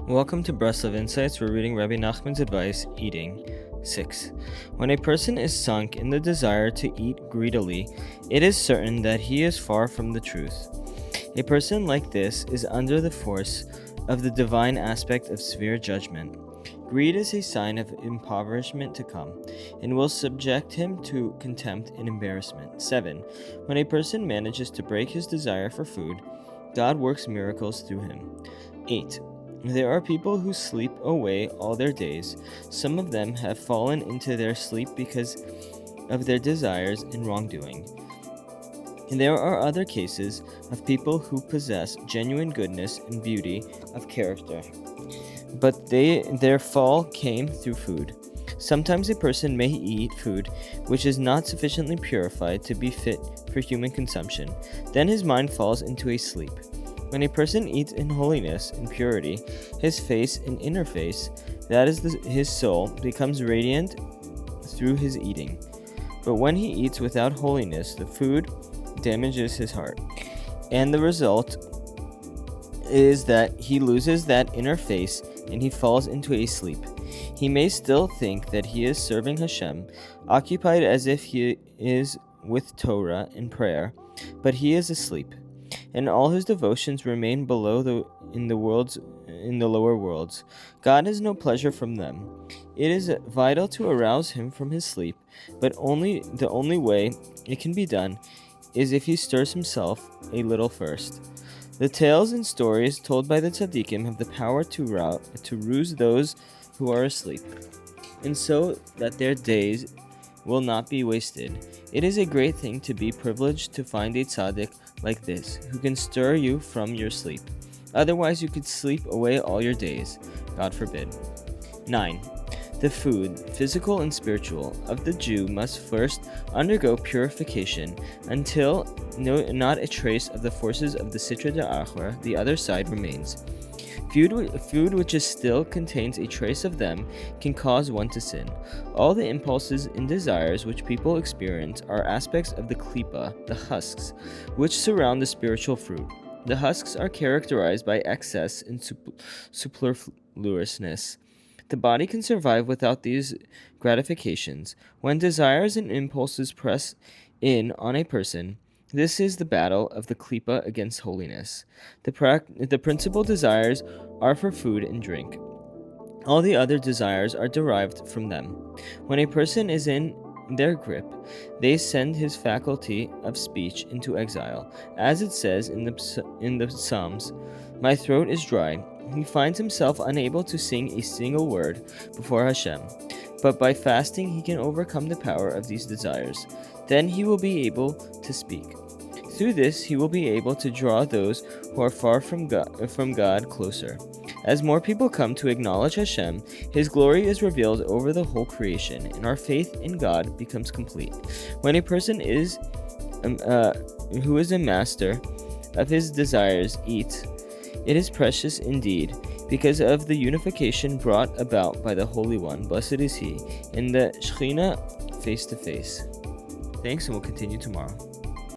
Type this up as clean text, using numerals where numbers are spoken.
Welcome to Breslov Insights. We're reading Rebbe Nachman's advice, eating. 6. When a person is sunk in the desire to eat greedily, it is certain that he is far from the truth. A person like this is under the force of the divine aspect of severe judgment. Greed is a sign of impoverishment to come, and will subject him to contempt and embarrassment. 7. When a person manages to break his desire for food, God works miracles through him. 8. There are people who sleep away all their days. Some of them have fallen into their sleep because of their desires and wrongdoing. And there are other cases of people who possess genuine goodness and beauty of character, but their fall came through food. Sometimes a person may eat food which is not sufficiently purified to be fit for human consumption. Then his mind falls into a sleep. When a person eats in holiness and purity, his face and inner face, that is his soul, becomes radiant through his eating. But when he eats without holiness, the food damages his heart, and the result is that he loses that inner face and he falls into a sleep. He may still think that he is serving Hashem, occupied as if he is with Torah and prayer, but he is asleep, and all his devotions remain in the lower worlds. God has no pleasure from them. It is vital to arouse him from his sleep, but the only way it can be done is if he stirs himself a little first. The tales and stories told by the tzaddikim have the power to rouse those who are asleep, and so that their days will not be wasted. It is a great thing to be privileged to find a tzaddik like this, who can stir you from your sleep. Otherwise, you could sleep away all your days. God forbid. 9. The food, physical and spiritual, of the Jew must first undergo purification until not a trace of the forces of the Sitra D'Achra, the other side, remains. Food which still contains a trace of them can cause one to sin. All the impulses and desires which people experience are aspects of the klipa, the husks, which surround the spiritual fruit. The husks are characterized by excess and superfluousness. The body can survive without these gratifications. When desires and impulses press in on a person, this is the battle of the klipa against holiness. The principal desires are for food and drink. All the other desires are derived from them. When a person is in their grip, they send his faculty of speech into exile. As it says in the Psalms, "My throat is dry." He finds himself unable to sing a single word before Hashem. But by fasting he can overcome the power of these desires. Then he will be able to speak. Through this, he will be able to draw those who are far from God closer. As more people come to acknowledge Hashem, his glory is revealed over the whole creation, and our faith in God becomes complete. When a person who is a master of his desires eats, it is precious indeed, because of the unification brought about by the Holy One, blessed is he, in the Shekhinah face to face. Thanks, and we'll continue tomorrow.